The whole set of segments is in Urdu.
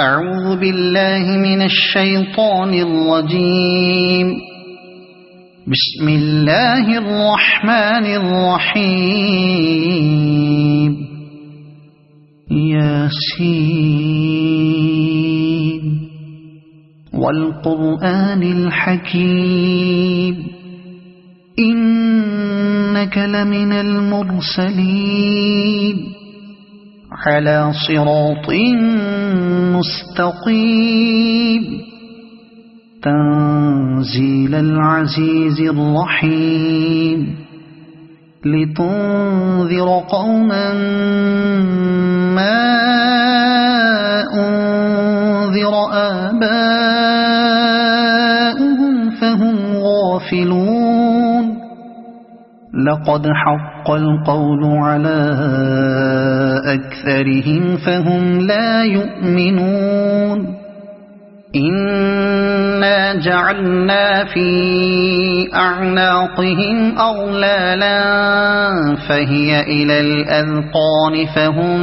أعوذ بالله من الشيطان الرجيم. بسم الله الرحمن الرحيم. ياسين والقرآن الحكيم إنك لمن المرسلين على صراط مستقيم تنزيل العزيز الرحيم لتنذر قوما ما أنذر آباؤهم فهم غافلون. لقد حق القول على أكثرهم فهم لا يؤمنون. إنا جعلنا في أعناقهم أغلالا فهي إلى الأذقان فهم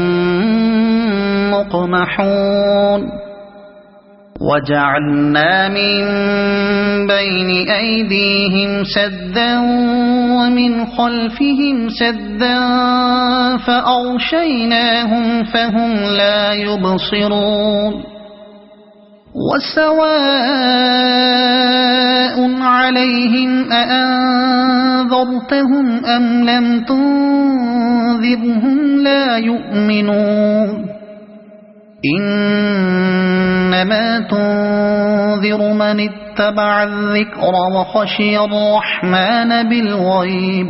مقمحون. وجعلنا من بين أيديهم سدا ومن خلفهم سدا فأغشيناهم فهم لا يبصرون. وسواء عليهم أأنذرتهم أم لم تنذرهم لا يؤمنون. إنما تنذر من اتبع الذكر وخشي الرحمن بالغيب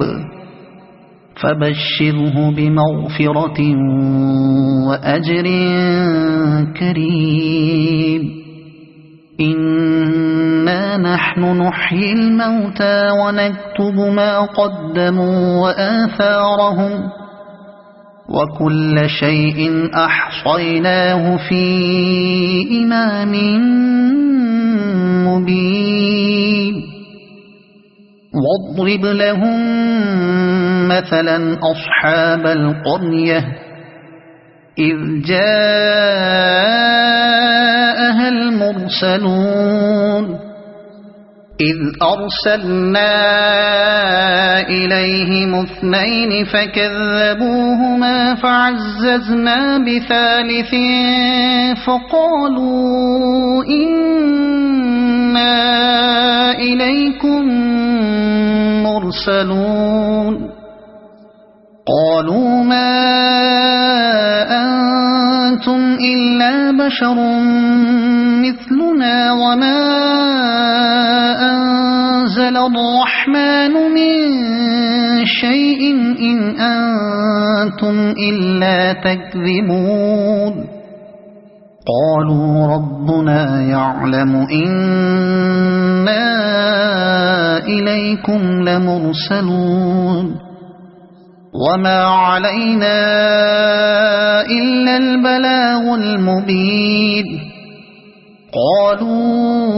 فبشره بمغفرة وأجر كريم. إنا نحن نحيي الموتى ونكتب ما قدموا وآثارهم وكل شيء أحصيناه في إمام مبين. واضرب لهم مثلا أصحاب القرية إذ جاءها المرسلون إذ أرسلنا إليهم اثنين فكذبوهما فعززنا بثالث فقالوا إنا إليكم مرسلون. قالوا ما أنتم إلا بشر مثلنا وما أنزل الرحمن من شيء إن أنتم إلا تكذبون. قالوا ربنا يعلم إنا إليكم لمرسلون وما علينا إلا البلاغ المبين. قالوا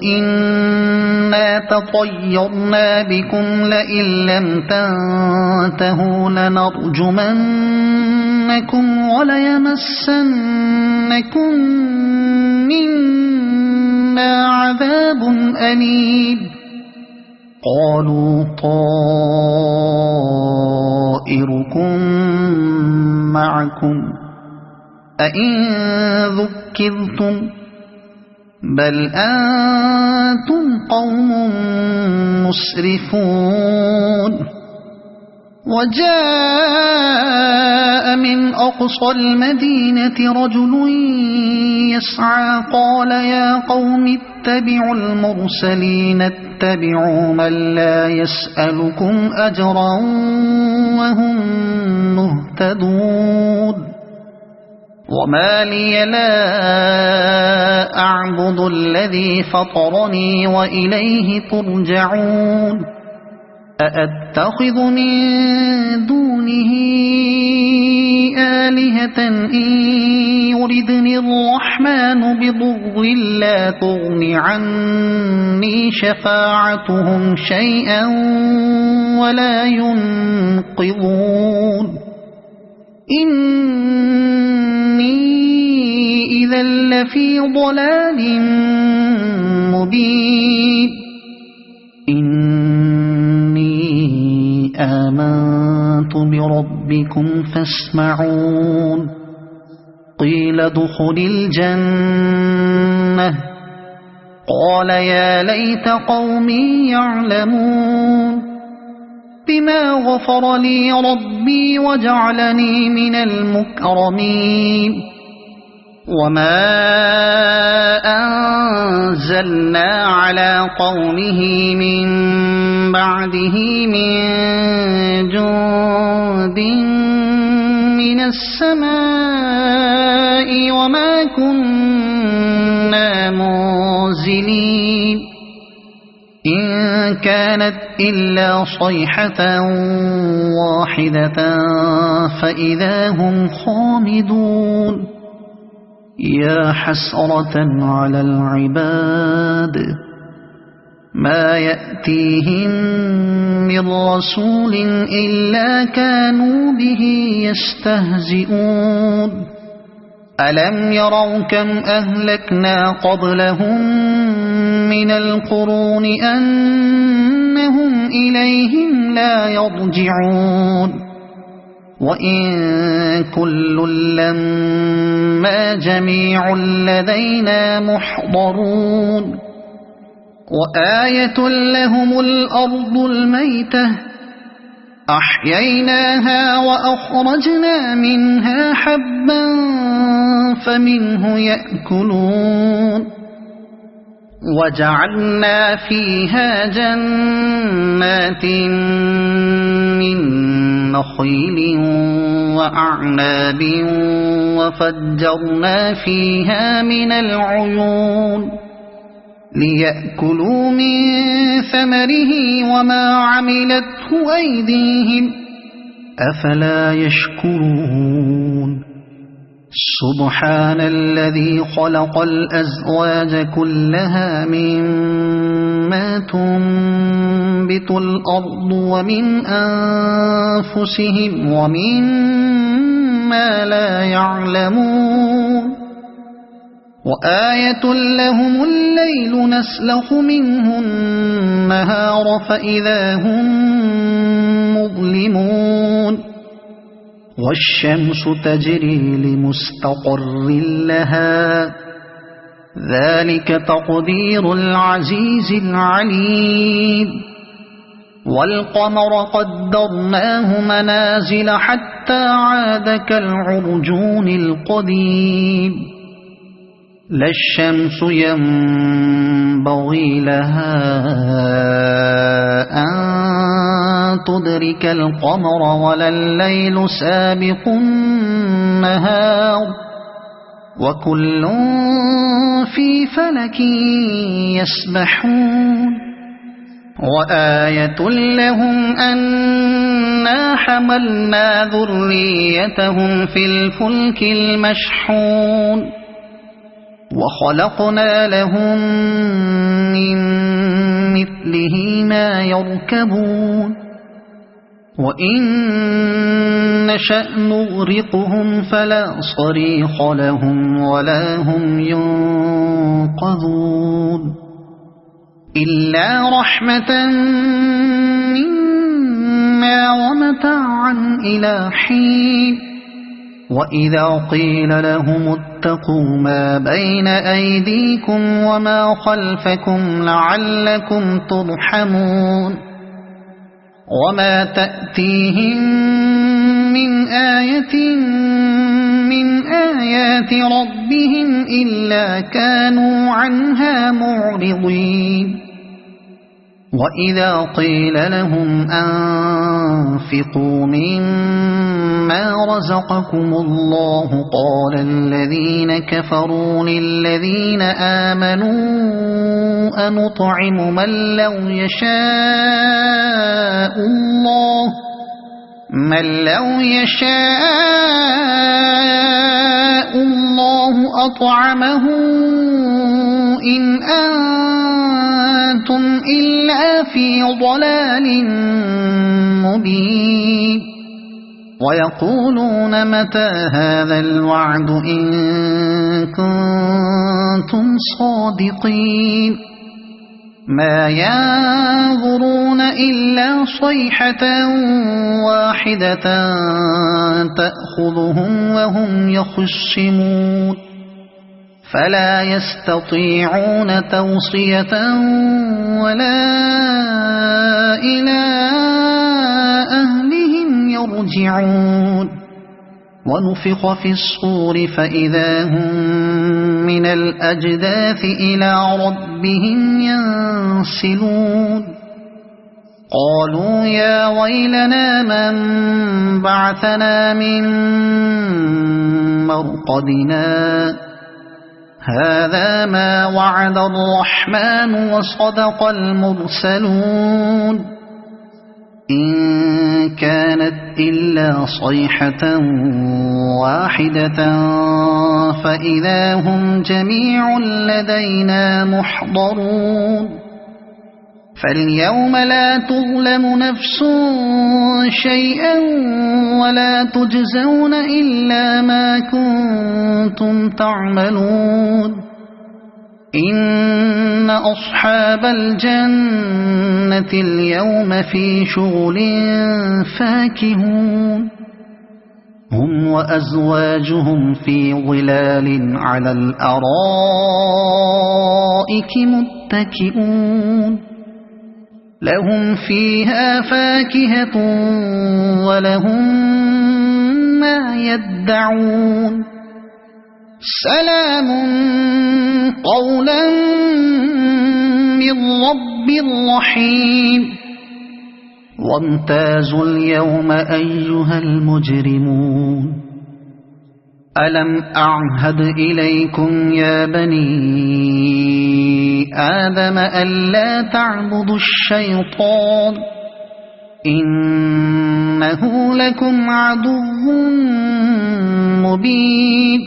إنا تطيرنا بكم لئن لم تنتهوا لنرجمنكم وليمسنكم منا عذاب أليم. قالوا طائركم معكم أئن ذكرتم بل أنتم قوم مسرفون. وجاء من أقصى المدينة رجل يسعى قال يا قوم اتبعوا المرسلين اتبعوا من لا يسألكم أجرا وهم مهتدون. وما لي لا أعبد الذي فطرني وإليه ترجعون. أأتخذ من دونه آلهة إن يردني الرحمن بضر لا تغن عني شفاعتهم شيئا ولا ينقذون. إني إذا لفي ضلال مبين إني آمنت بربكم فاسمعون قيل ادخل الجنة قال يا ليت قومي يعلمون بما غفر لي ربي وجعلني من المكرمين وما أنزلنا على قومه من بعده من جند من السماء وما كنا منزلين إن كانت إلا صيحة واحدة فإذا هم خامدون يا حسرة على العباد ما يأتيهم من رسول إلا كانوا به يستهزئون ألم يروا كم أهلكنا قبلهم من القرون أنهم إليهم لا يرجعون وإن كل لما جميع لدينا محضرون وآية لهم الأرض الميتة أحييناها وأخرجنا منها حبا فمنه يأكلون وجعلنا فيها جنات من نخيل وأعناب وفجرنا فيها من العيون ليأكلوا من ثمره وما عملته أيديهم أفلا يشكرون سبحان الذي خلق الأزواج كلها مما تنبت الأرض ومن أنفسهم ومما لا يعلمون وآية لهم الليل نسلخ منه النهار فإذا هم مظلمون والشمس تجري لمستقر لها ذلك تقدير العزيز العليم والقمر قدرناه منازل حتى عاد كالعرجون القديم لا الشمس ينبغي لها أن تدرك القمر ولا الليل سابق النهار وكل في فلك يسبحون وآية لهم أنا حملنا ذريتهم في الفلك المشحون وخلقنا لهم من مثله ما يركبون وإن نشأ نغرقهم فلا صريخ لهم ولا هم ينقذون إلا رحمة منا ومتاعا إلى حين وإذا قيل لهم اتقوا ما بين أيديكم وما خلفكم لعلكم ترحمون وما تأتيهم من آية من آيات ربهم إلا كانوا عنها معرضين وإذا قيل لهم أنفقوا مما رزقكم الله قال الذين كفروا للذين آمنوا أنطعم من لو يشاء الله أطعمه إن أنتم إلا في ضلال مبين ويقولون متى هذا الوعد إن كنتم صادقين ما ينظرون إلا صيحة واحدة تأخذهم وهم يخصمون فلا يستطيعون توصية ولا إلى أهلهم يرجعون ونفخ في الصور فإذا هم من الأجداث إلى ربهم ينسلون قالوا يا ويلنا من بعثنا من مرقدنا هذا ما وعد الرحمن وصدق المرسلون إن كانت إلا صيحة واحدة فإذا هم جميع لدينا محضرون فاليوم لا تظلم نفس شيئا ولا تجزون إلا ما كنتم تعملون إن أصحاب الجنة اليوم في شغل فاكهون هم وأزواجهم في ظلال على الأرائك متكئون لهم فيها فاكهة ولهم ما يدعون سلام قولا من رب رحيم وامتازوا اليوم أيها المجرمون ألم أعهد إليكم يا بني آدم ألا تعبدوا الشيطان إنه لكم عدو مبين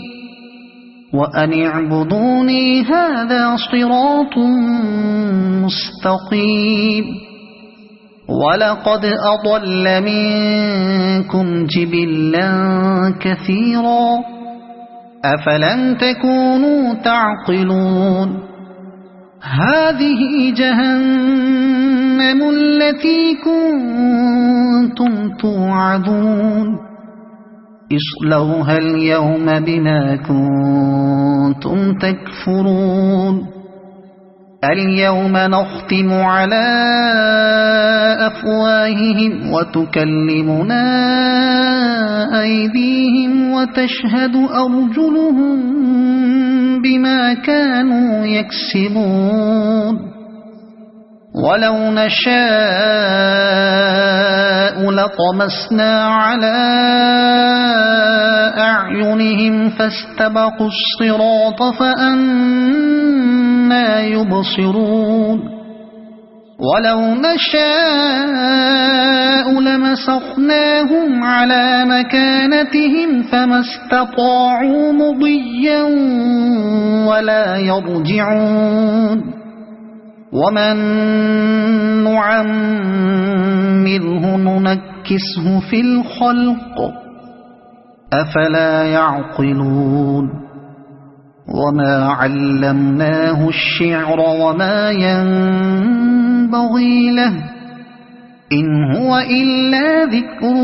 وأن اعبدوني هذا صراط مستقيم ولقد أضل منكم جبلا كثيرا أفلم تكونوا تعقلون هذه جهنم التي كنتم توعدون اصلوها اليوم بما كنتم تكفرون اليوم نختم على أفواههم وتكلمنا أيديهم وتشهد أرجلهم بما كانوا يكسبون ولو نشاء لطمسنا على أعينهم فاستبقوا الصراط فأنى يبصرون ولو نشاء لمسخناهم على مكانتهم فما استطاعوا مضيا ولا يرجعون ومن نعمره ننكسه في الخلق أفلا يعقلون وما علمناه الشعر وما ينبغي له إن هو إلا ذكر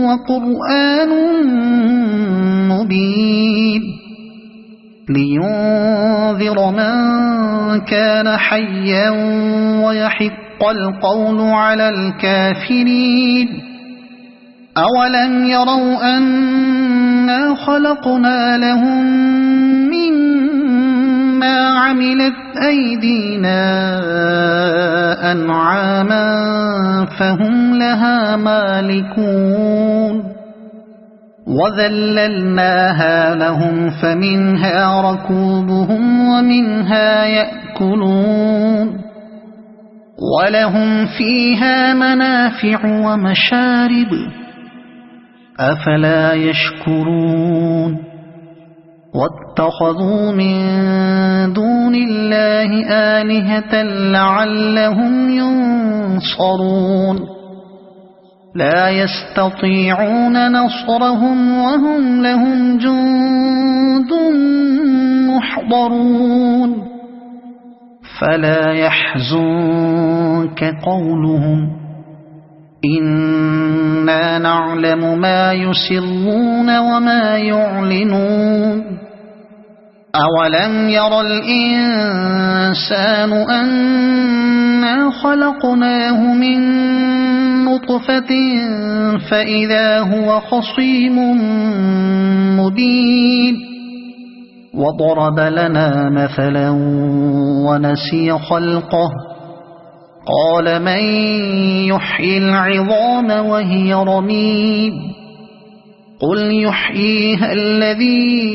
وقرآن مبين لينذر من كان حيا ويحق القول على الكافرين أولم يروا أنا خلقنا لهم مما عملت أيدينا أنعاما فهم لها مالكون وذللناها لهم فمنها ركوبهم ومنها يأكلون ولهم فيها منافع ومشارب أفلا يشكرون واتخذوا من دون الله آلهة لعلهم ينصرون لا يستطيعون نصرهم وهم لهم جند محضرون فلا يحزنك قولهم إنا نعلم ما يسرون وما يعلنون أولم ير الإنسان أنا خلقناه من نطفة فإذا هو خصيم مبين وضرب لنا مثلا ونسي خلقه قال من يحيي العظام وهي رميم قل يحييها الذي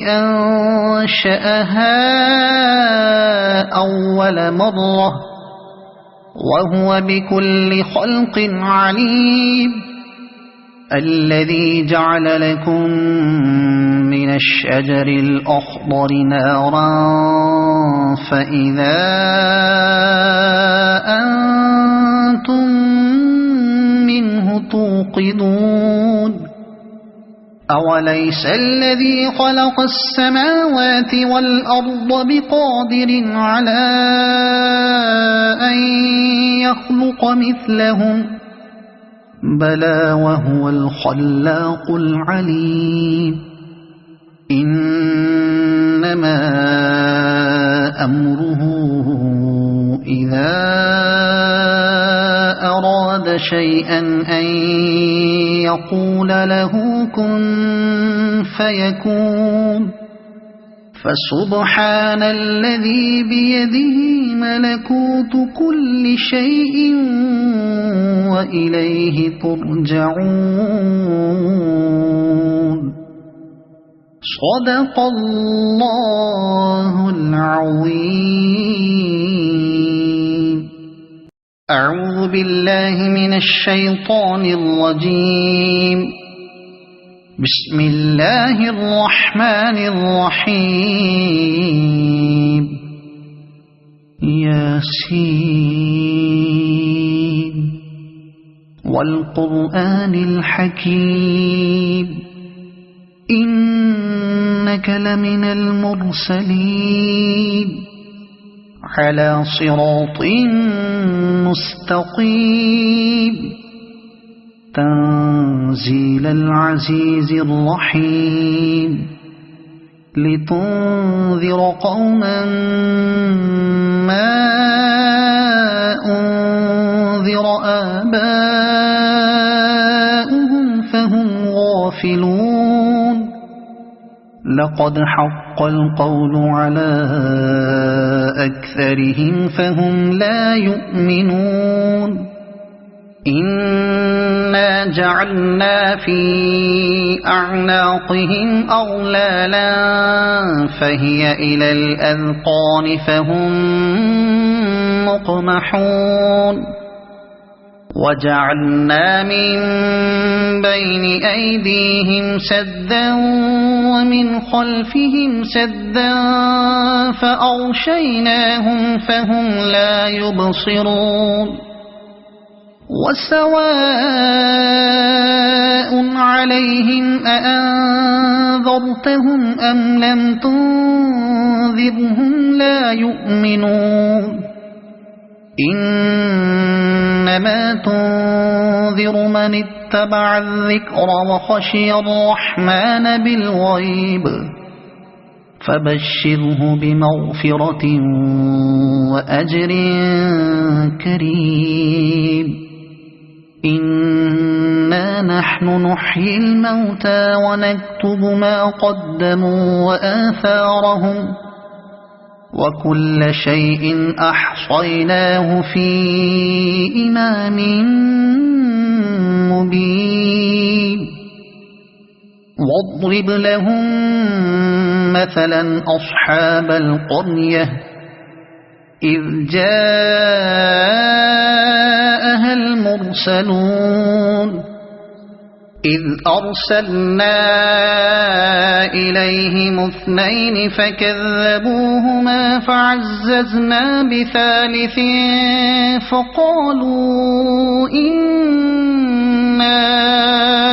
أنشأها أول مرة وهو بكل خلق عليم الذي جعل لكم من الشجر الأخضر نارا فإذا أنتم منه توقدون أوليس الذي خلق السماوات والأرض بقادر على أن يخلق مثلهم بلى وهو الخلاق العليم إنما أمره إذا أراد شيئا أن يقول له كن فيكون فسبحان الذي بيده ملكوت كل شيء وإليه ترجعون صدق الله العظيم أعوذ بالله من الشيطان الرجيم بسم الله الرحمن الرحيم ياسين والقرآن الحكيم إنك لمن المرسلين على صراط مستقيم تنزيل العزيز الرحيم لتنذر قوما ما أنذر آباؤهم فهم غافلون لقد حق القول على أكثرهم فهم لا يؤمنون إنا جعلنا في أعناقهم أغلالا فهي إلى الأذقان فهم مقمحون وجعلنا من بين أيديهم سدا ومن خلفهم سدا فأغشيناهم فهم لا يبصرون وسواء عليهم أأنذرتهم أم لم تنذرهم لا يؤمنون إنما تنذر من اتبع الذكر وخشي الرحمن بالغيب فبشره بمغفرة وأجر كريم إنا نحن نحيي الموتى ونكتب ما قدموا وآثارهم وكل شيء أحصيناه في إمام مبين واضرب لهم مثلا أصحاب القرية إذ جاءها المرسلون إذ أرسلنا إليهم 2 فكذبوهما فعززنا بثالث فقالوا إنا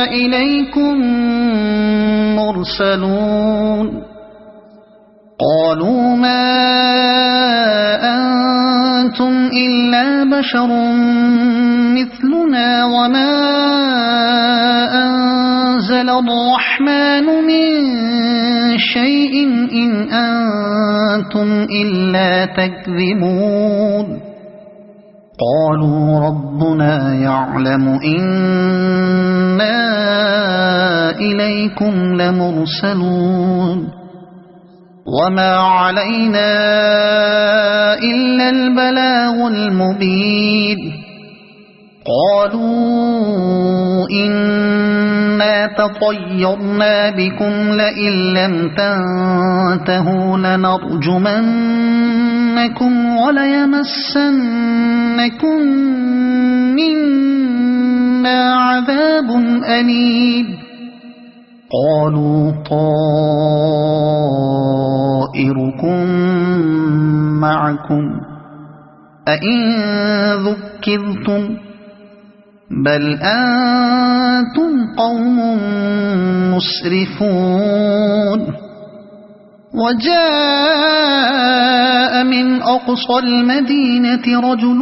إليكم مرسلون قالوا ما أنتم إلا بشر مثلنا وما أنزل الرحمن من شيء إن أنتم إلا تكذبون قالوا ربنا يعلم إنا إليكم لمرسلون وما علينا إلا البلاغ المبين قالوا إنا تطيرنا بكم لئن لم تنتهوا لنرجمنكم وليمسنكم منا عذاب أليم قالوا طائركم معكم أئن ذكرتم بل أنتم قوم مسرفون وجاء من أقصى المدينة رجل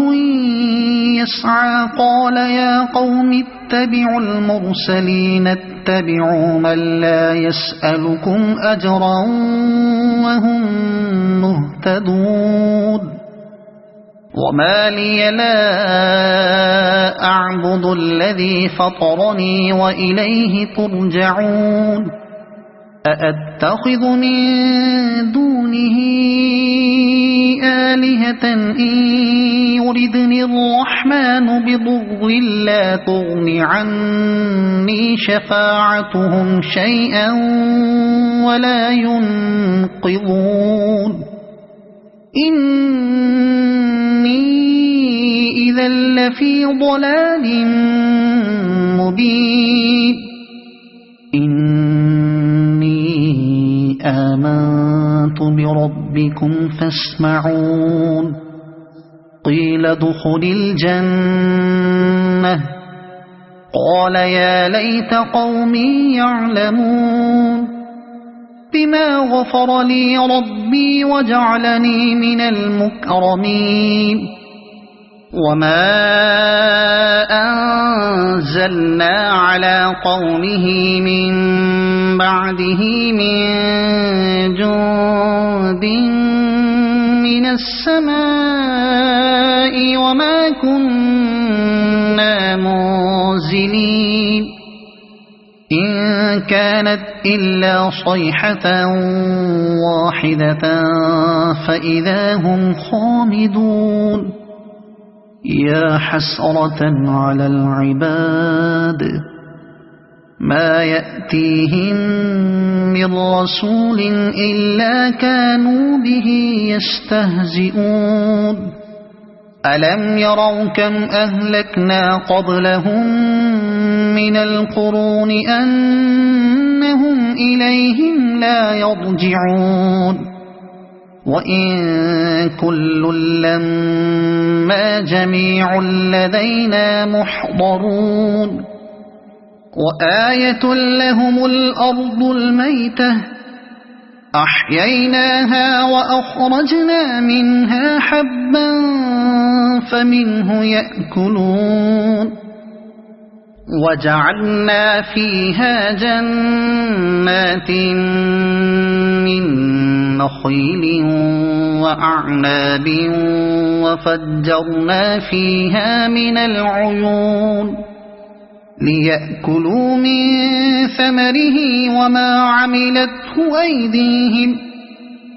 يسعى قال يا قوم اتبعوا المرسلين اتبعوا من لا يسألكم أجرا وهم مهتدون وما لي لا أعبد الذي فطرني وإليه ترجعون أأتخذ من دونه آلهة إن يردني الرحمن بضر لا تغن عني شفاعتهم شيئا ولا ينقذون إني إذا لفي ضلال مبين آمنت بربكم فاسمعون قيل ادخل الجنة قال يا ليت قومي يعلمون بما غفر لي ربي وجعلني من المكرمين وما أنزلنا على قومه من بعده من جند من السماء وما كنا منزلين إن كانت إلا صيحة واحدة فإذا هم خامدون يا حسرة على العباد ما يأتيهم من رسول إلا كانوا به يستهزئون ألم يروا كم أهلكنا قبلهم من القرون أنهم إليهم لا يرجعون وإن كل لما جميع لدينا محضرون وآية لهم الأرض الميتة أحييناها وأخرجنا منها حبا فمنه يأكلون وجعلنا فيها جنات من نخيل وأعناب وفجرنا فيها من العيون ليأكلوا من ثمره وما عملته أيديهم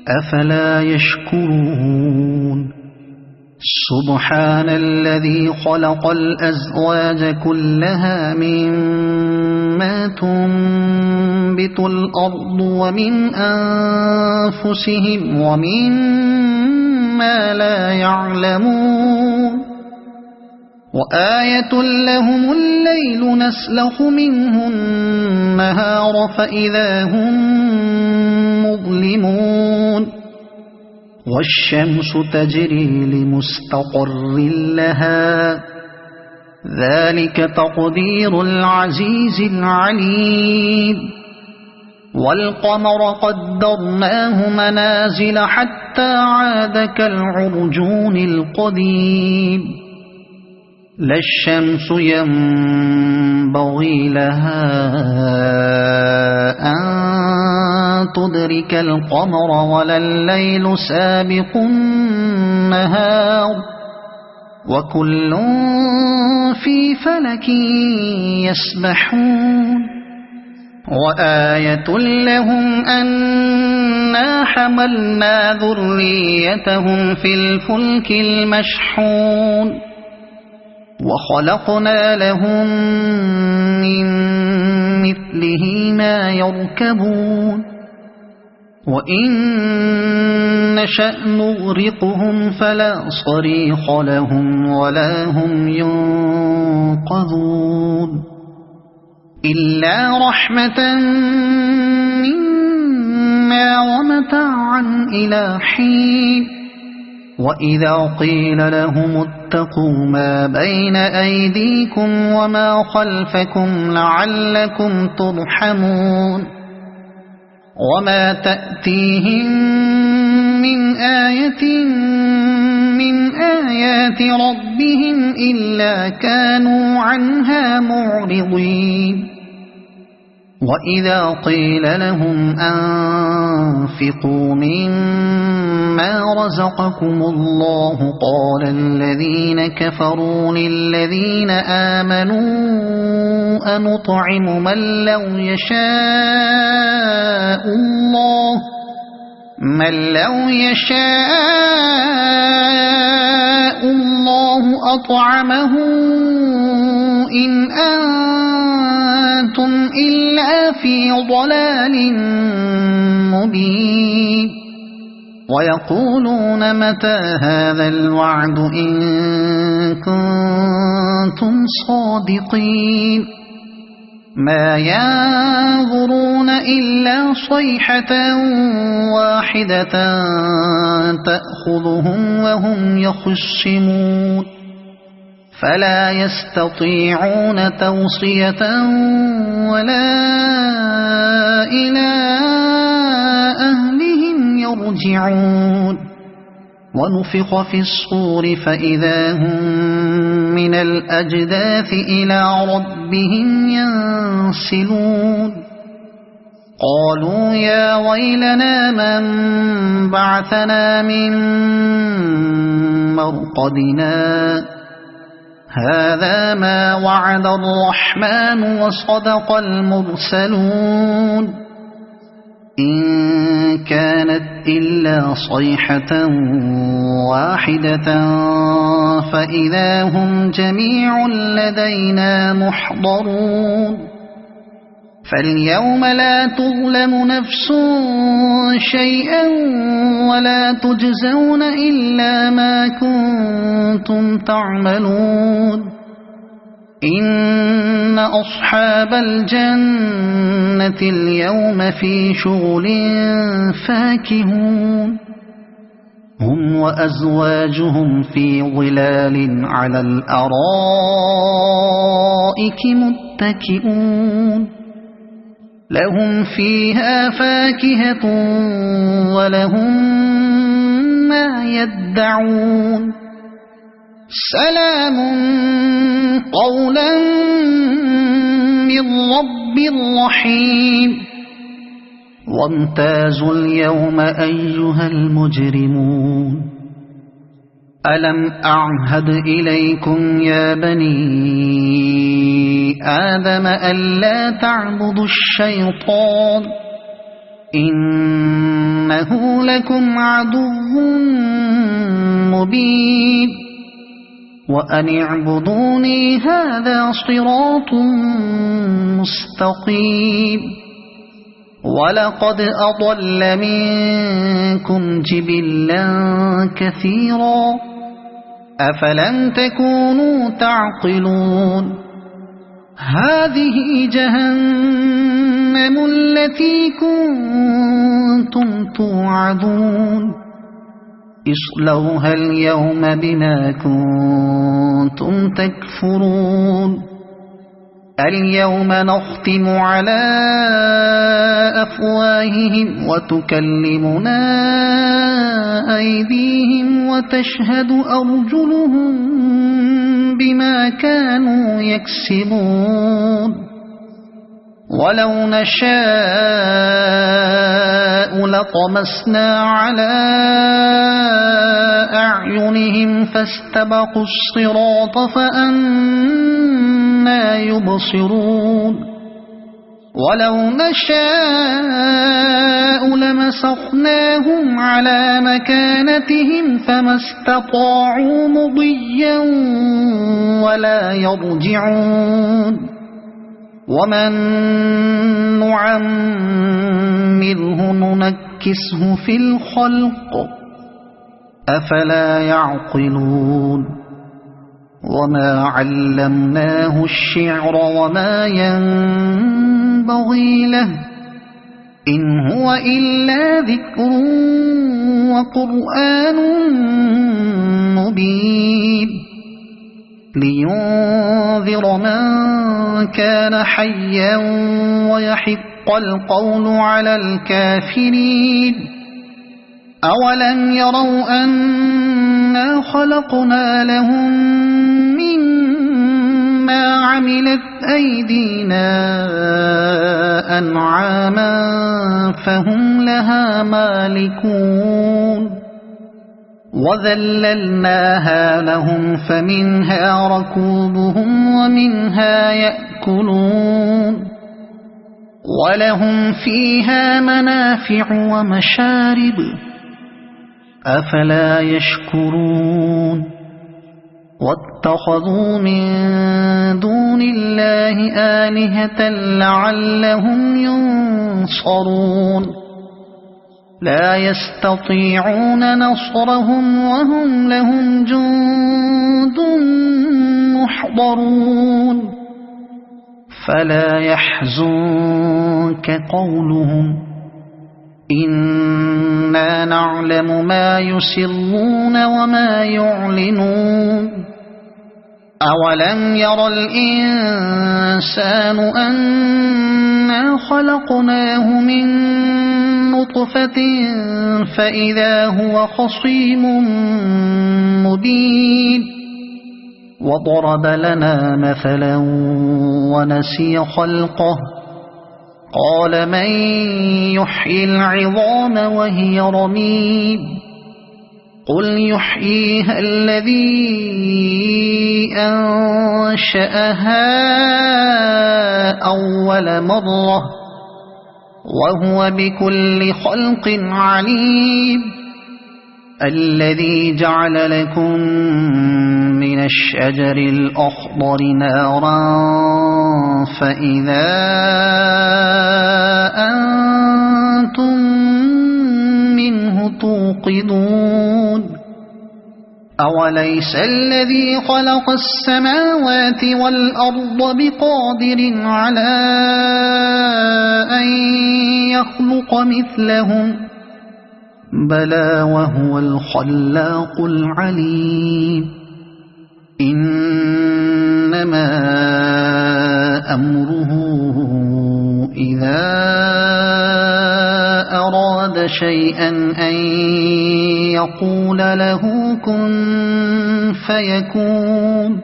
أفلا يشكرون سبحان الذي خلق الأزواج كلها مما تنبت الأرض ومن أنفسهم ومما لا يعلمون وآية لهم الليل نسلخ منه النهار فإذا هم مظلمون والشمس تجري لمستقر لها ذلك تقدير العزيز العليم والقمر قدرناه منازل حتى عاد كالعرجون القديم لا الشمس ينبغي لها أن تدرك القمر ولا الليل سابق النهار وكل في فلك يسبحون وآية لهم أنا حملنا ذريتهم في الفلك المشحون وخلقنا لهم من مثله ما يركبون وإن نشأ نغرقهم فلا صريخ لهم ولا هم ينقذون إلا رحمة منا ومتاعا إلى حين وإذا قيل لهم اتقوا ما بين أيديكم وما خلفكم لعلكم ترحمون وما تأتيهم من آية من آيات ربهم إلا كانوا عنها معرضين وإذا قيل لهم أنفقوا مما رزقكم الله قال الذين كفروا للذين آمنوا أنطعم من لو يشاء الله أطعمه إن أنتم إلا في ضلال مبين ويقولون متى هذا الوعد إن كنتم صادقين ما ينظرون إلا صيحة واحدة تأخذهم وهم يخصمون فلا يستطيعون توصية ولا إلى أهلهم يرجعون ونفخ في الصور فإذا هم من الأجداث إلى ربهم ينسلون قالوا يا ويلنا من بعثنا من مرقدنا هذا ما وعد الرحمن وصدق المرسلون إن كانت إلا صيحة واحدة فإذا هم جميع لدينا محضرون فاليوم لا تظلم نفس شيئا ولا تجزون إلا ما كنتم تعملون إن أصحاب الجنة اليوم في شغل فاكهون هم وأزواجهم في ظلال على الأرائك متكئون لهم فيها فاكهة ولهم ما يدعون سلام قولا من رب رحيم وامتازوا اليوم أيها المجرمون ألم أعهد إليكم يا بني آدم ألا تعبدوا الشيطان إنه لكم عدو مبين وأن اعبدوني هذا صراط مستقيم ولقد أضل منكم جبلا كثيرا أفلم تكونوا تعقلون هذه جهنم التي كنتم توعدون اصلوها اليوم بما كنتم تكفرون اليوم نختم على أفواههم وتكلمنا أيديهم وتشهد أرجلهم بما كانوا يكسبون ولو نشاء لطمسنا على أعينهم فاستبقوا الصراط فأنى يبصرون ولو نشاء لمسخناهم على مكانتهم فما استطاعوا مضيا ولا يرجعون ومن نعمره ننكسه في الخلق أفلا يعقلون وما علمناه الشعر وما ينبغي له إن هو إلا ذكر وقرآن مبين لينذر من كان حيا ويحق القول على الكافرين أولم يروا أنا خلقنا لهم مما عملت أيدينا أنعاما فهم لها مالكون وذللناها لهم فمنها ركوبهم ومنها يأكلون ولهم فيها منافع ومشارب أفلا يشكرون واتخذوا من دون الله آلهة لعلهم ينصرون لا يستطيعون نصرهم وهم لهم جند محضرون فلا يحزنك قولهم إنا نعلم ما يسرون وما يعلنون أولم ير الإنسان أنا خلقناه من نطفة فإذا هو خصيم مبين وضرب لنا مثلا ونسي خلقه قال من يحيي العظام وهي رميم قل يحييها الذي أنشأها أول مرة وهو بكل خلق عليم الذي جعل لكم من الشجر الأخضر نارا فإذا أنتم منه توقدون أوليس الذي خلق السماوات والأرض بقادر على أن يخلق مثلهم بلى وهو الخلاق العليم إنما أمره إذا أراد شيئا أن يقول له كن فيكون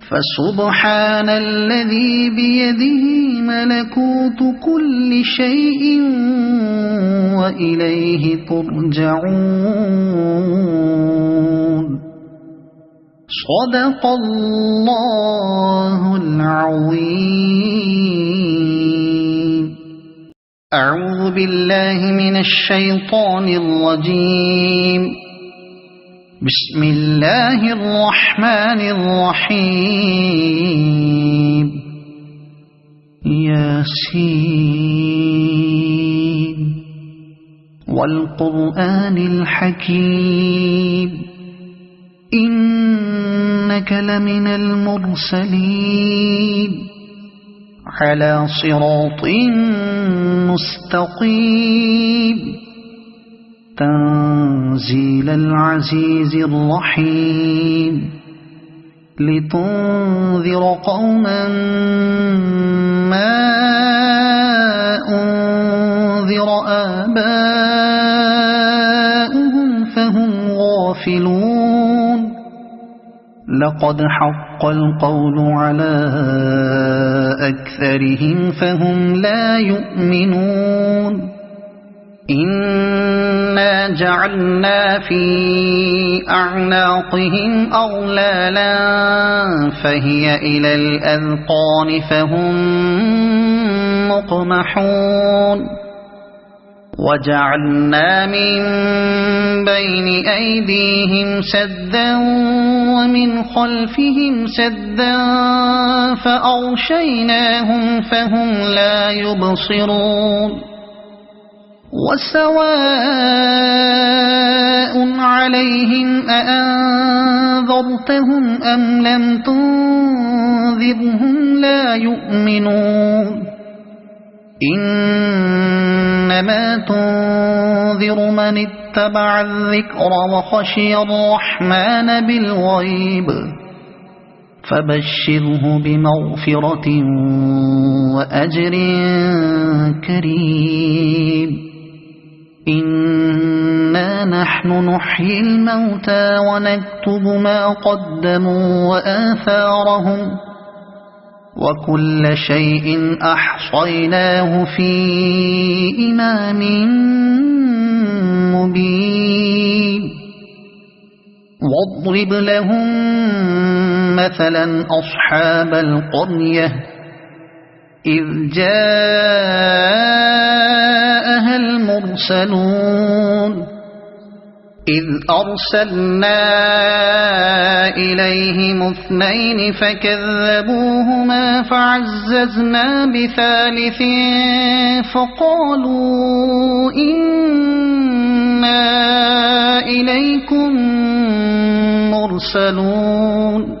فسبحان الذي بيده ملكوت كل شيء وإليه ترجعون صدق الله العظيم أعوذ بالله من الشيطان الرجيم بسم الله الرحمن الرحيم ياسين والقرآن الحكيم إنك لمن المرسلين على صراط مستقيم تنزيل العزيز الرحيم لتنذر قوما ما أنذر آباؤهم فهم غافلون لقد حق القول على أكثرهم فهم لا يؤمنون إنا جعلنا في أعناقهم أغلالا فهي إلى الأذقان فهم مقمحون وجعلنا من بين أيديهم سدا ومن خلفهم سدا فأغشيناهم فهم لا يبصرون وسواء عليهم أأنذرتهم أم لم تنذرهم لا يؤمنون إنما تنذر من اتبع الذكر وخشي الرحمن بالغيب فبشره بمغفرة وأجر كريم إنا نحن نحيي الموتى ونكتب ما قدموا وآثارهم وكل شيء أحصيناه في إمام مبين واضرب لهم مثلا أصحاب القرية إذ جاءها المرسلون إذ أرسلنا إليهم اثنين فكذبوهما فعززنا بثالث فقالوا إنا إليكم مرسلون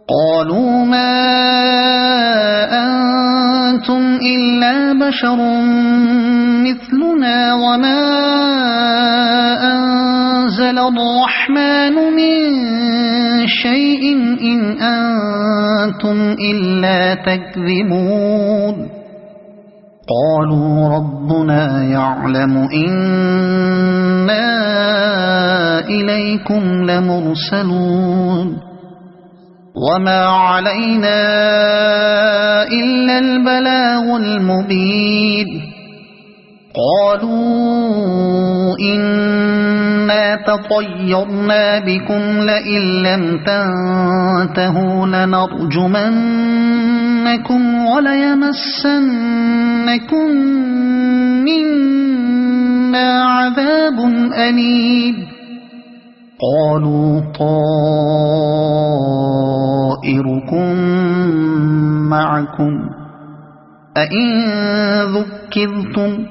قالوا ما أنتم إلا بشر مثلنا وما أنزل الرحمن من شيء إن أنتم إلا تكذبون قالوا ربنا يعلم إنا إليكم لمرسلون وما علينا إلا البلاغ المبين قالوا إنا تطيرنا بكم لئن لم تنتهوا لنرجمنكم وليمسنكم منا عذاب أليم قالوا طائركم معكم أئن ذكرتم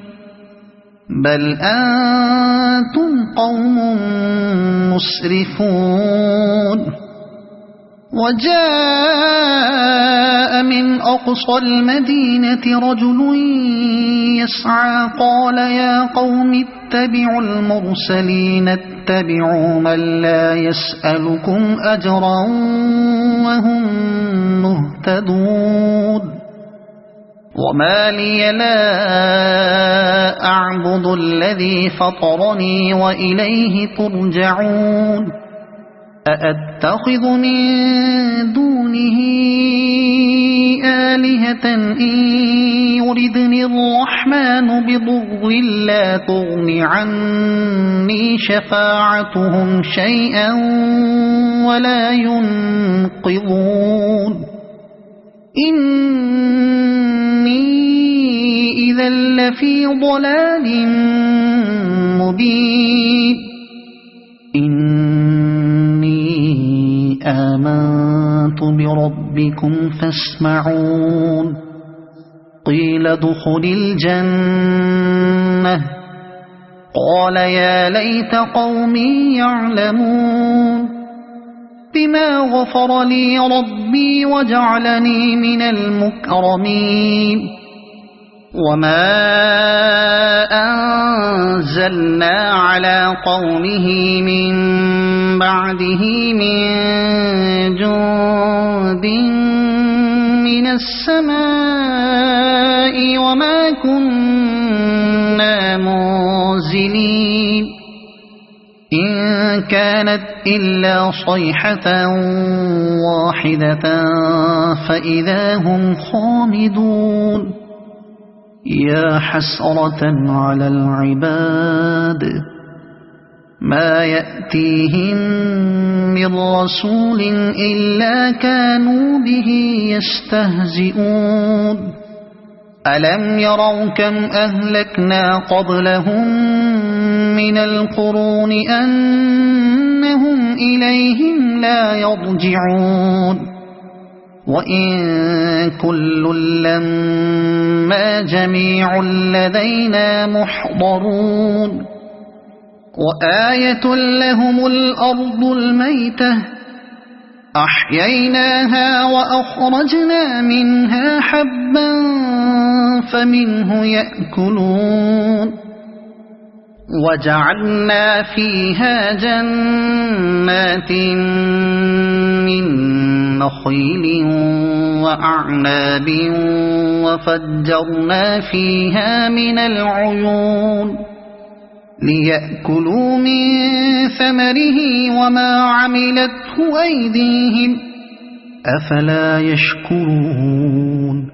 بل أنتم قوم مسرفون وجاء من أقصى المدينة رجل يسعى قال يا قوم اتبعوا المرسلين اتبعوا من لا يسألكم أجرا وهم مهتدون وما لي لا أعبد الذي فطرني وإليه ترجعون أأتخذ من دونه آلهة إن يردني الرحمن بضر لا تغن عني شفاعتهم شيئا ولا ينقذون إني إذا لفي ضلال مبين إني آمنت بربكم فاسمعون قيل ادخل الجنة قال يا ليت قومي يعلمون بما غفر لي ربي وجعلني من المكرمين وما أنزلنا على قومه من بعده من جند من السماء وما كنا منزلين إن كانت إلا صيحة واحدة فإذا هم خامدون يا حسرة على العباد ما يأتيهم من رسول إلا كانوا به يستهزئون ألم يروا كم أهلكنا قبلهم من القرون أنهم إليهم لا يرجعون وإن كل لما جميع لدينا محضرون وآية لهم الأرض الميتة أحييناها وأخرجنا منها حبا فمنه يأكلون وجعلنا فيها جنات من نخيل وأعناب وفجرنا فيها من العيون ليأكلوا من ثمره وما عملته أيديهم أفلا يشكرون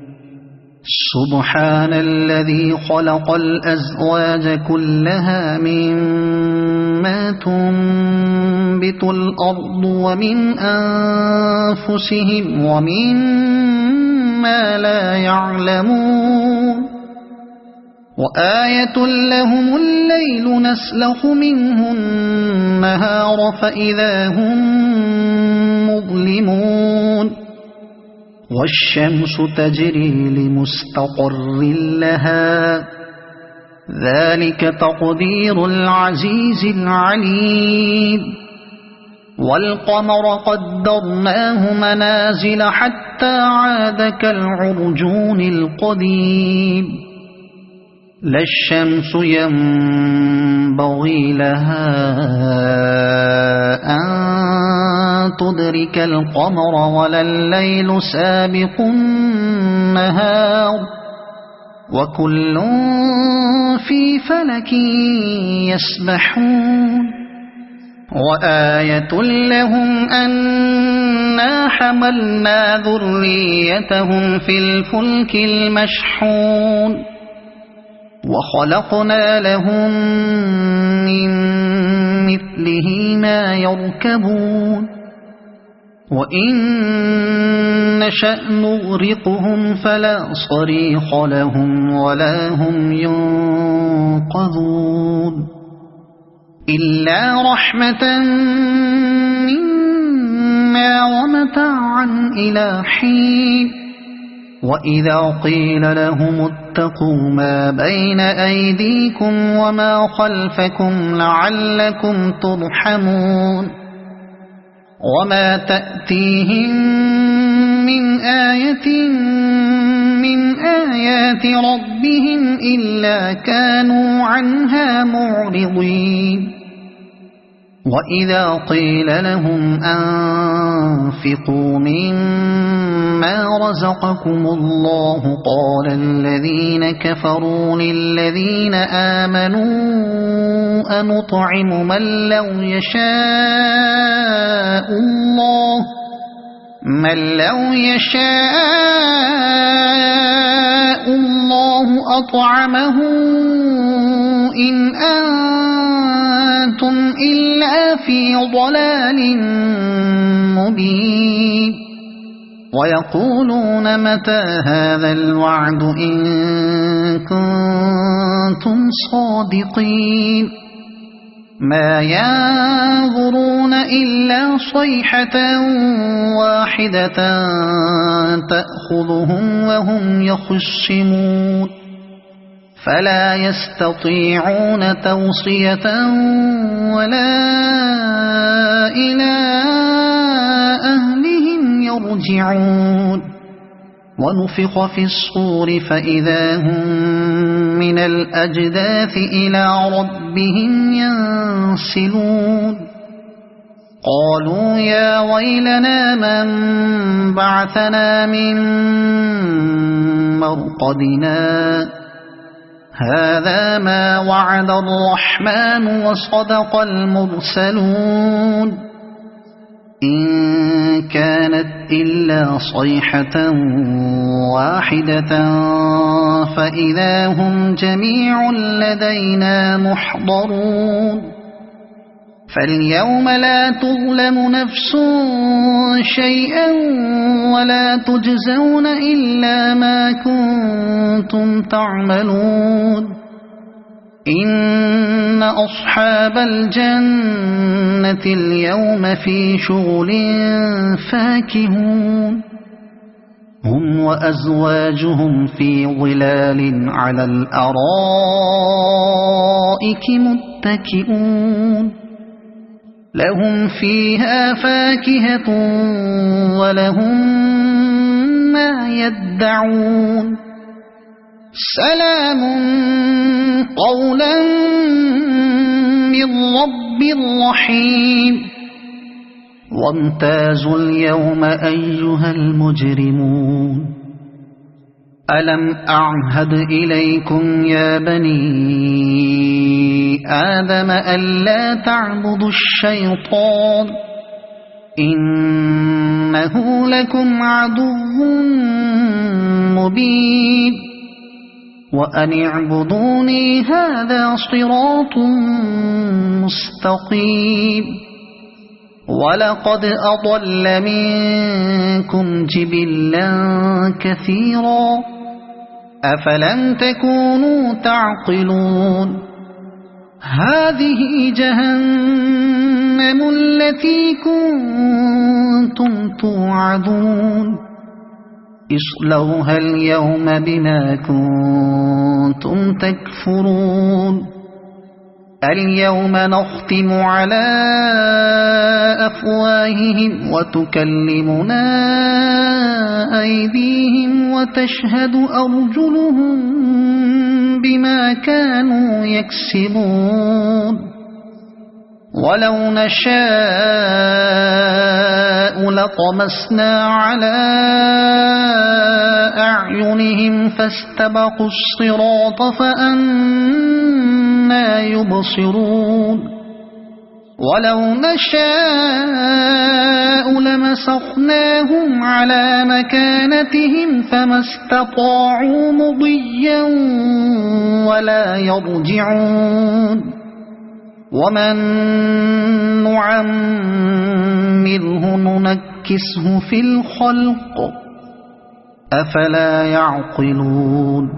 سبحان الذي خلق الأزواج كلها مما تنبت الأرض ومن أنفسهم ومما لا يعلمون وآية لهم الليل نسلخ منه النهار فإذا هم مظلمون والشمس تجري لمستقر لها ذلك تقدير العزيز العليم والقمر قدرناه منازل حتى عاد كالعرجون القديم لا الشمس ينبغي لها أن تدرك القمر ولا الليل سابق النهار وكل في فلك يسبحون وآية لهم أنا حملنا ذريتهم في الفلك المشحون وخلقنا لهم من مثله ما يركبون وإن نشأ نغرقهم فلا صريخ لهم ولا هم ينقذون إلا رحمة منا ومتاعا إلى حين وإذا قيل لهم اتقوا ما بين أيديكم وما خلفكم لعلكم ترحمون وما تأتيهم من آية من آيات ربهم إلا كانوا عنها معرضين وإذا قيل لهم أنفقوا مما رزقكم الله قال الذين كفروا للذين آمنوا أنطعم من لو يشاء الله أطعمه إن أنتم إلا في ضلال مبين ويقولون متى هذا الوعد إن كنتم صادقين ما ينظرون إلا صيحة واحدة تأخذهم وهم يخصمون فلا يستطيعون توصية ولا إلى يرجعون ونفخ في الصور فإذا هم من الأجداث إلى ربهم ينسلون قالوا يا ويلنا من بعثنا من مرقدنا هذا ما وعد الرحمن وصدق المرسلون إن كانت إلا صيحة واحدة فإذا هم جميع لدينا محضرون فاليوم لا تظلم نفس شيئا ولا تجزون إلا ما كنتم تعملون إن أصحاب الجنة اليوم في شغل فاكهون هم وأزواجهم في ظلال على الأرائك متكئون لهم فيها فاكهة ولهم ما يدعون سلام قولا من رب رحيم وامتازوا اليوم أيها المجرمون ألم أعهد إليكم يا بني آدم ألا تعبدوا الشيطان إنه لكم عدو مبين وأن اعبدوني هذا صراط مستقيم ولقد أضل منكم جبلا كثيرا أفلم تكونوا تعقلون هذه جهنم التي كنتم توعدون اصلوها اليوم بما كنتم تكفرون اليوم نختم على أفواههم وتكلمنا أيديهم وتشهد أرجلهم بما كانوا يكسبون ولو نشاء لطمسنا على أعينهم فاستبقوا الصراط فأنى يبصرون ولو نشاء لمسخناهم على مكانتهم فما استطاعوا مضيا ولا يرجعون ومن نعمره ننكسه في الخلق أفلا يعقلون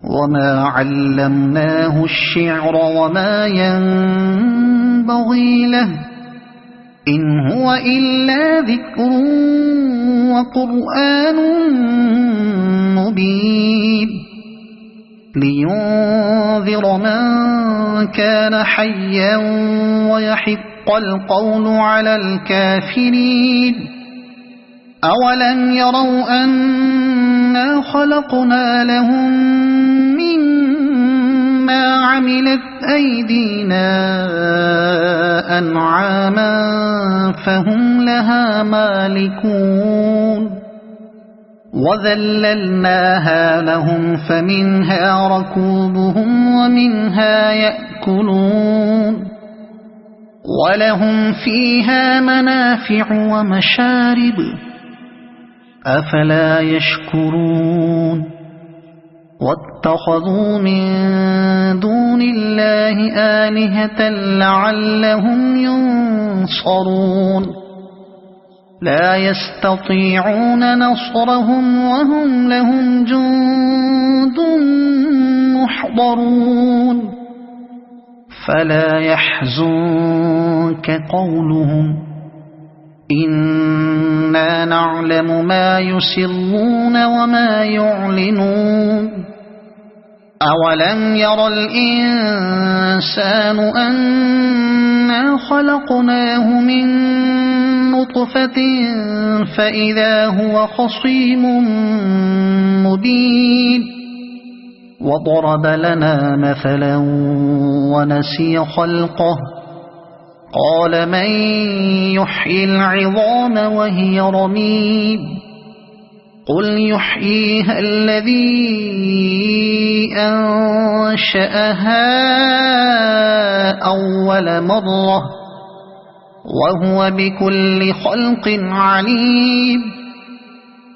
وما علمناه الشعر وما ينبغي له إن هو إلا ذكر وقرآن مبين لينذر من كان حيا ويحق القول على الكافرين أولم يروا أنا خلقنا لهم مما عملت أيدينا أنعاما فهم لها مالكون وذللناها لهم فمنها ركوبهم ومنها يأكلون ولهم فيها منافع ومشارب أفلا يشكرون واتخذوا من دون الله آلهة لعلهم ينصرون لا يستطيعون نصرهم وهم لهم جند محضرون فلا يحزنك قولهم إنا نعلم ما يسرون وما يعلنون أولم ير الإنسان أنا خلقناه من نطفة فإذا هو خصيم مبين وضرب لنا مثلا ونسي خلقه قال من يحيي العظام وهي رميم قل يحييها الذي أنشأها أول مرة وهو بكل خلق عليم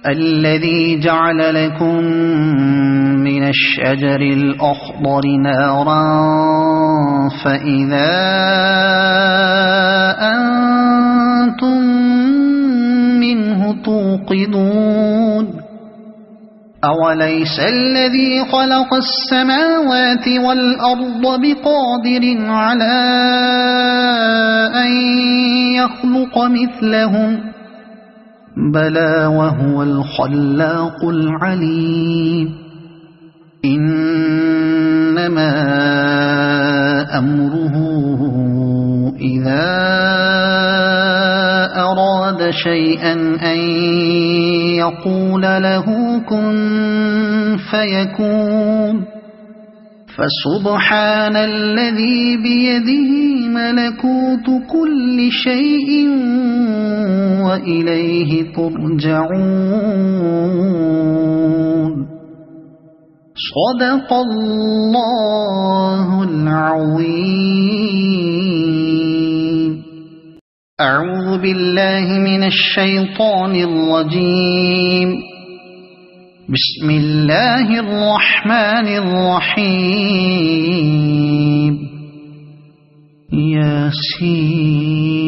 الذي جعل لكم من الشجر الأخضر نارا فإذا أنتم منه توقدون أوليس الذي خلق السماوات والأرض بقادر على أن يخلق مثلهم بلى وهو الخلاق العليم إنما أمره إذا أراد شيئا أن يقول له كن فيكون فسبحان الذي بيده ملكوت كل شيء وإليه ترجعون صدق الله العظيم أعوذ بالله من الشيطان الرجيم بسم الله الرحمن الرحيم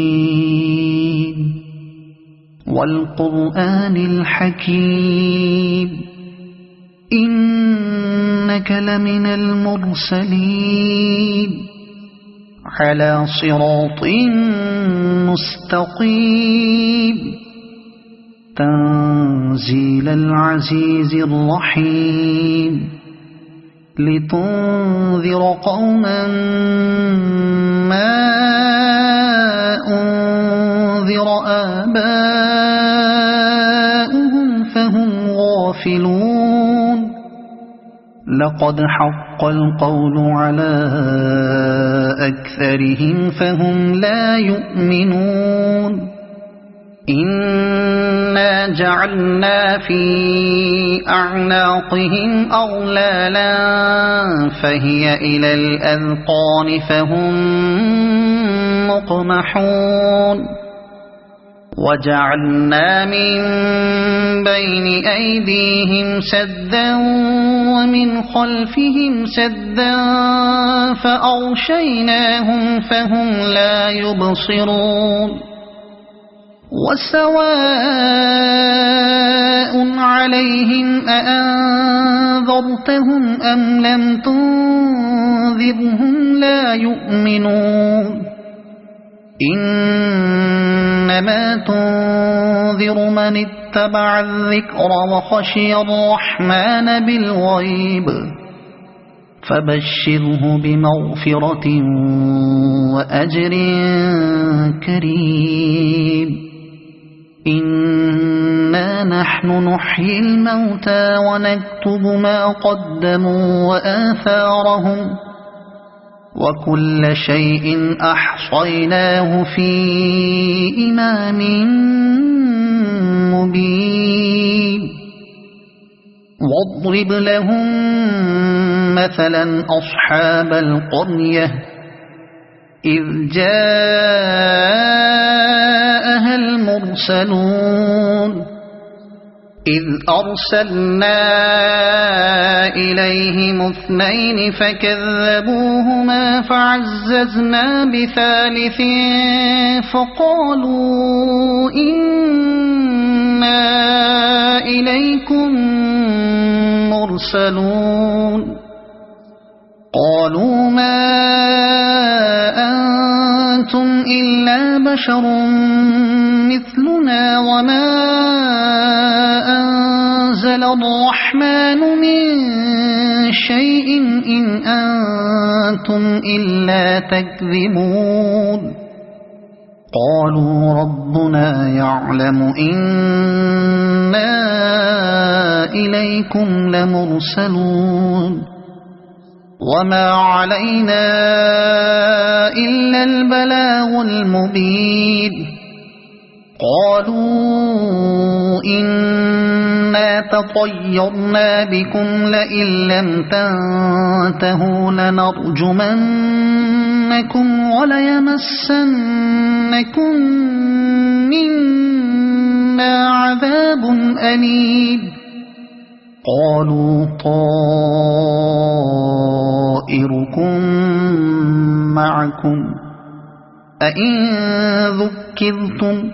ياسين والقرآن الحكيم إنك لمن المرسلين على صراط مستقيم تنزيل العزيز الرحيم لتنذر قوما ما أنذر آباؤهم فهم غافلون لقد حق القول على أكثرهم فهم لا يؤمنون إنا جعلنا في أعناقهم أغلالا فهي إلى الأذقان فهم مقمحون وجعلنا من بين أيديهم سدا ومن خلفهم سدا فأغشيناهم فهم لا يبصرون وسواء عليهم أأنذرتهم أم لم تنذرهم لا يؤمنون إنما تنذر من اتبع الذكر وخشي الرحمن بالغيب فبشره بمغفرة وأجر كريم إنا نحن نحيي الموتى ونكتب ما قدموا وآثارهم وكل شيء أحصيناه في إمام مبين واضرب لهم مثلا أصحاب القرية إذ جاءها المرسلون إذ أرسلنا إليهم اثنين فكذبوهما فعززنا بثالث فقالوا إنا إليكم مرسلون قالوا ما أنتم إلا بشر مثلنا وما أنزل الرحمن من شيء إن أنتم إلا تكذبون قالوا ربنا يعلم إنا إليكم لمرسلون وما علينا إلا البلاغ المبين قالوا إنا تطيرنا بكم لئن لم تنتهوا لنرجمنكم وليمسنكم منا عذاب أليم قالوا طائركم معكم أئن ذكرتم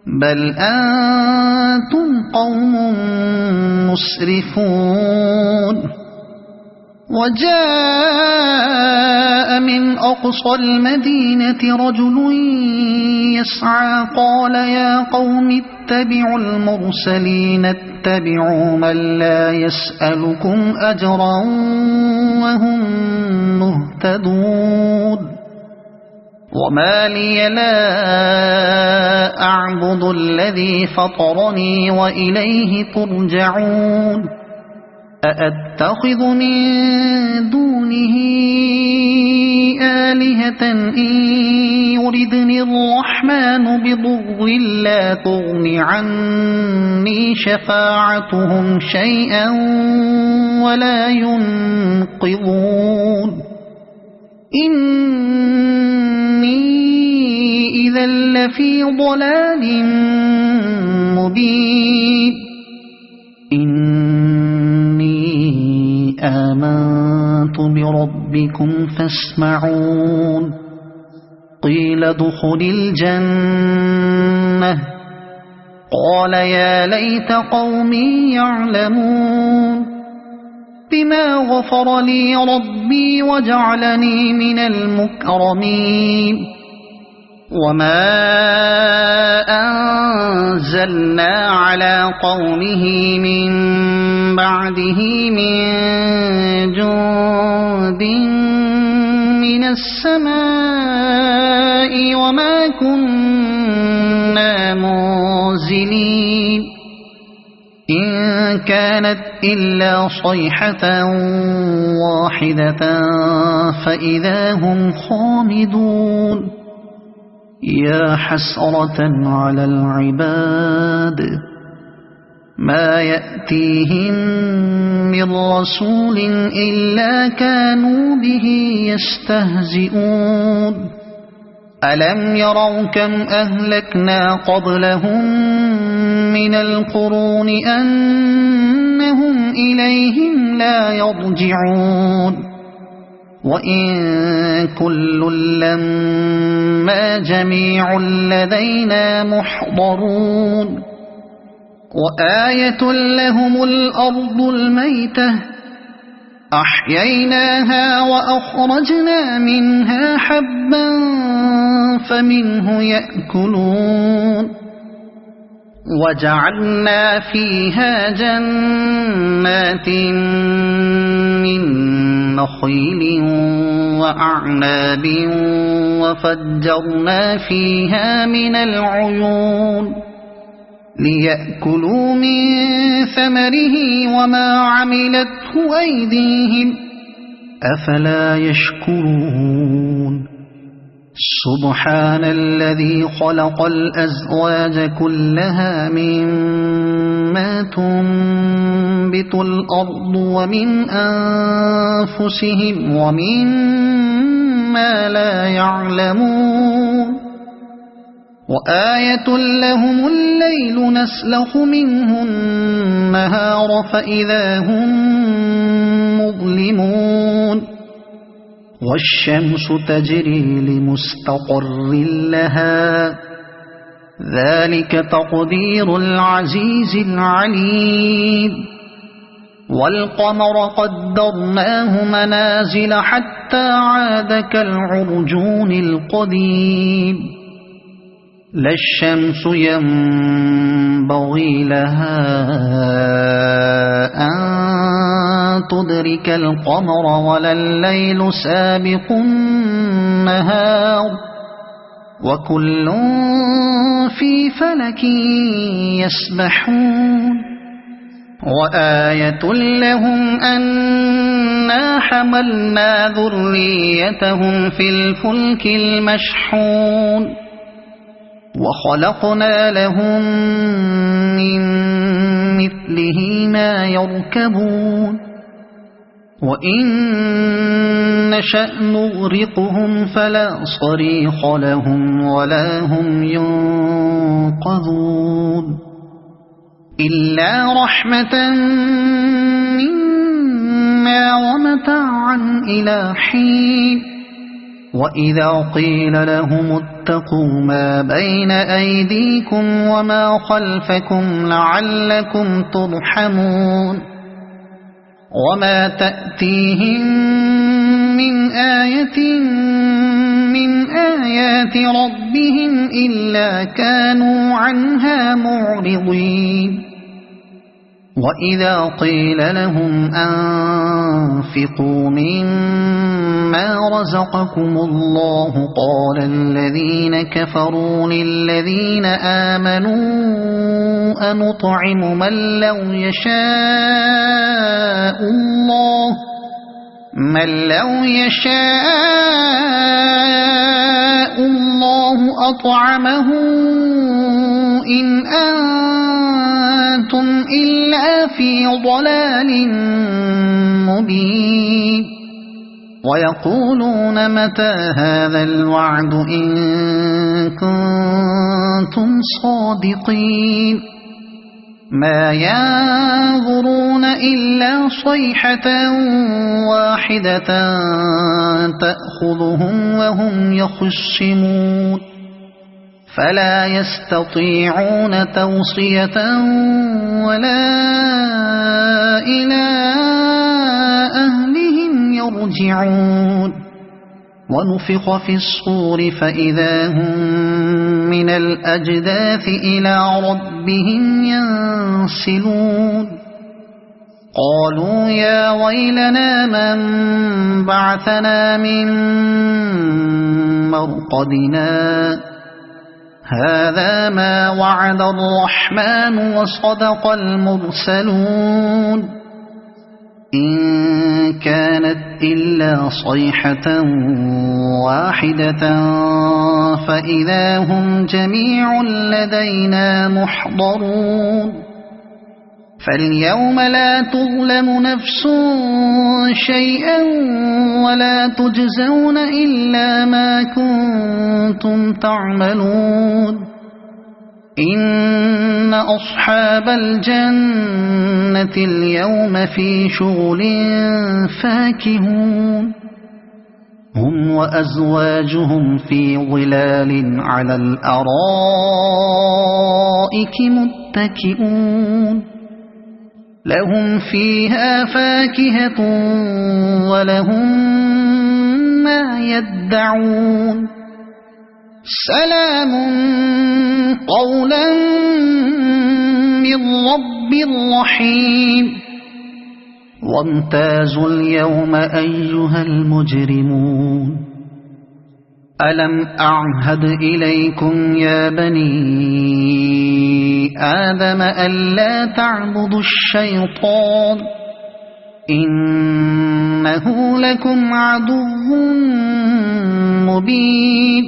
بل أنتم قوم مسرفون وجاء من أقصى المدينة رجل يسعى قال يا قوم اتبعوا المرسلين اتبعوا من لا يسألكم أجرا وهم مهتدون وما لي لا أعبد الذي فطرني وإليه ترجعون أأتخذ من دونه آلهة إن يردني الرحمن بضر لا تغن عني شفاعتهم شيئا ولا ينقذون إني إذا لفي ضلال مبين إني آمنت بربكم فاسمعون قيل ادخل الجنة قال يا ليت قومي يعلمون بما غفر لي ربي وجعلني من المكرمين وما أنزلنا على قومه من بعده من جند من السماء وما كنا منزلين إن كانت إلا صيحة واحدة فإذا هم خامدون يا حسرة على العباد ما يأتيهم من رسول إلا كانوا به يستهزئون ألم يروا كم أهلكنا قبلهم من القرون أنهم إليهم لا يرجعون وإن كل لما جميع لدينا محضرون وآية لهم الأرض الميتة أحييناها وأخرجنا منها حبا فمنه يأكلون وجعلنا فيها جنات من نخيل وأعناب وفجرنا فيها من العيون ليأكلوا من ثمره وما عملته أيديهم أفلا يشكرون سبحان الذي خلق الأزواج كلها مما تنبت الأرض ومن أنفسهم ومما لا يعلمون وآية لهم الليل نسلخ منه النهار فإذا هم مظلمون والشمس تجري لمستقر لها ذلك تقدير العزيز العليم والقمر قدرناه منازل حتى عاد كالعرجون القديم لا الشمس ينبغي لها أن تدرك القمر ولا الليل سابق النهار وكل في فلك يسبحون وآية لهم أنا حملنا ذريتهم في الفلك المشحون وخلقنا لهم من مثله ما يركبون وإن نشأ نغرقهم فلا صريخ لهم ولا هم ينقذون إلا رحمة منا ومتاعا إلى حين وإذا قيل لهم اتقوا ما بين أيديكم وما خلفكم لعلكم ترحمون وما تأتيهم من آية من آيات ربهم إلا كانوا عنها معرضين وإذا قيل لهم أنفقوا مما رزقكم الله قال الذين كفروا للذين آمنوا أنطعم من لو يشاء الله أطعمه إن أنتم إلا في ضلال مبين ويقولون متى هذا الوعد إن كنتم صادقين ما ينظرون إلا صيحة واحدة تأخذهم وهم يخصمون فلا يستطيعون توصية ولا إلى أهلهم يرجعون ونفخ في الصور فإذا هم من الأجداث إلى ربهم ينسلون قالوا يا ويلنا من بعثنا من مرقدنا هذا ما وعد الرحمن وصدق المرسلون إن كانت إلا صيحة واحدة فإذا هم جميع لدينا محضرون فاليوم لا تظلم نفس شيئا ولا تجزون إلا ما كنتم تعملون إن أصحاب الجنة اليوم في شغل فاكهون هم وأزواجهم في ظلال على الأرائك متكئون لهم فيها فاكهة ولهم ما يدعون سلام قولا من رب رحيم وامتازوا اليوم أيها المجرمون ألم أعهد إليكم يا بني آدم ألا تعبدوا الشيطان إنه لكم عدو مبين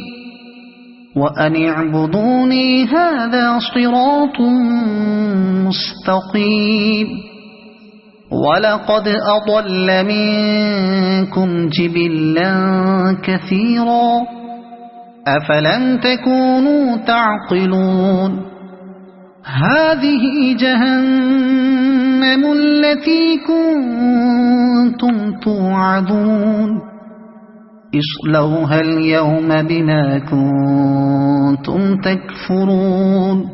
وأن اعبدوني هذا صراط مستقيم ولقد أضل منكم جبلا كثيرا أفلم تكونوا تعقلون هذه جهنم التي كنتم توعدون اصلوها اليوم بما كنتم تكفرون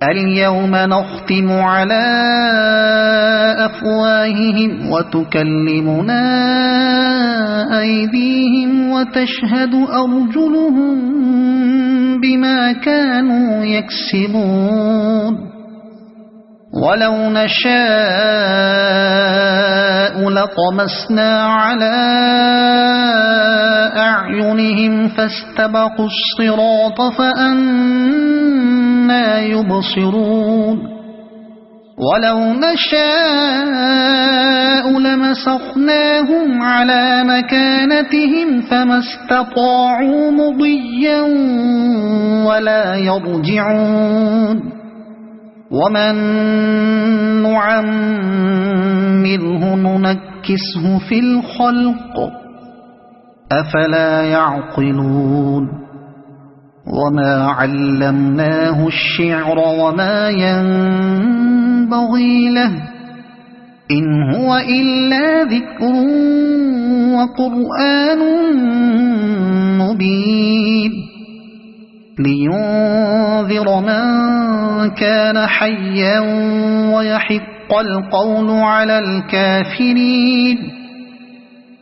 اليوم نختم على أفواههم وتكلمنا أيديهم وتشهد أرجلهم بما كانوا يكسبون ولو نشاء لطمسنا على أعينهم فاستبقوا الصراط فأنى يبصرون ولو نشاء لمسخناهم على مكانتهم فما استطاعوا مضيا ولا يرجعون ومن نعمره ننكسه في الخلق أفلا يعقلون وما علمناه الشعر وما ينبغي له إن هو إلا ذكر وقرآن مبين لينذر من كان حيا ويحق القول على الكافرين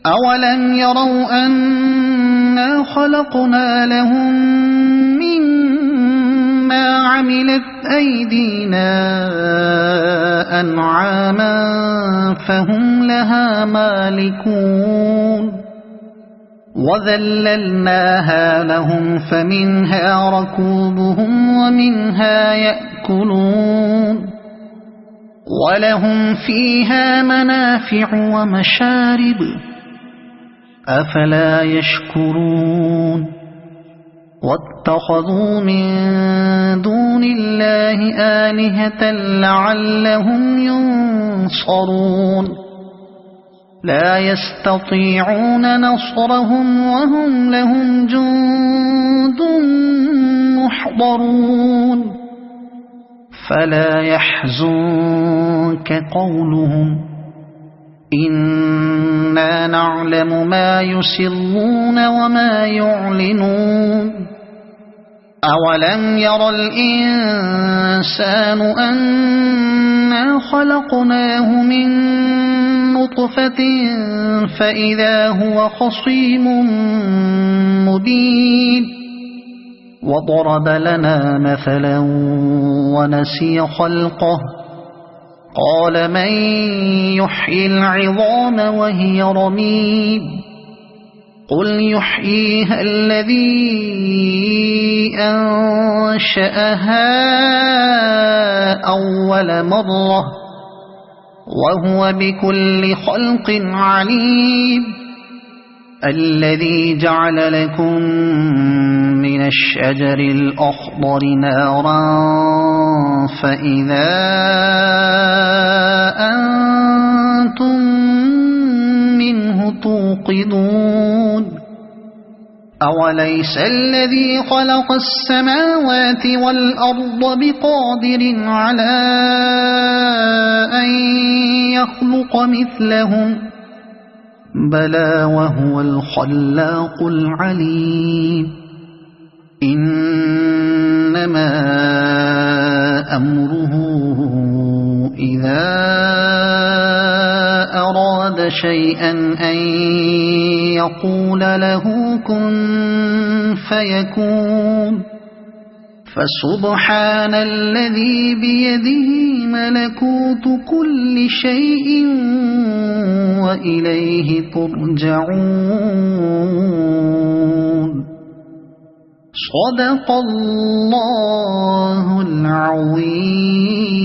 أولم يروا أنا خلقنا لهم مما عملت أيدينا أنعاما فهم لها مالكون وذللناها لهم فمنها ركوبهم ومنها يأكلون ولهم فيها منافع ومشارب أفلا يشكرون واتخذوا من دون الله آلهة لعلهم ينصرون لا يستطيعون نصرهم وهم لهم جند محضرون فلا يحزنك قولهم إنا نعلم ما يسرون وما يعلنون أولم ير الإنسان أنا خلقناه من نطفة فإذا هو خصيم مبين وضرب لنا مثلا ونسي خلقه قال من يحيي العظام وهي رميم قل يحييها الذي أنشأها أول مرة وهو بكل خلق عليم الذي جعل لكم من الشجر الأخضر نارا فإذا أنتم منه توقدون أوليس الذي خلق السماوات والأرض بقادر على أن يخلق مثلهم بلى وهو الخلاق العليم إنما أمره إذا أراد شيئا أن يقول له كن فيكون فسبحان الذي بيده ملكوت كل شيء وإليه ترجعون صدق الله العظيم.